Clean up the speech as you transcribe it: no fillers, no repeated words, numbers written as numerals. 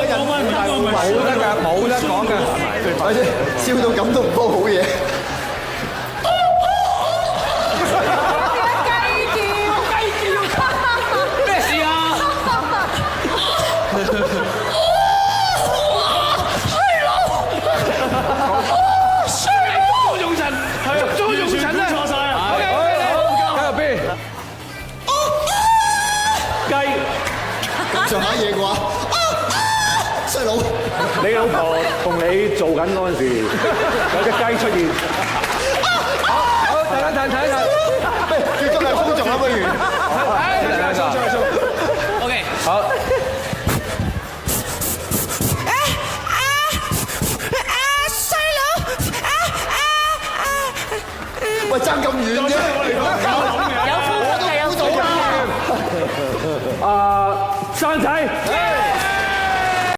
得㗎，冇得講㗎，或者笑到咁都唔煲好嘢。咩事啊？用神係捉用神啊！錯晒啊！加入邊？雞，咁上下嘢嘅話，細佬，你老婆同你做緊嗰陣時，有隻雞出現。好，睇一睇。佢今日工作啊，不如。OK，好。喂，爭咁遠啫！有呼吸嘅，有呼吸嘅。生仔。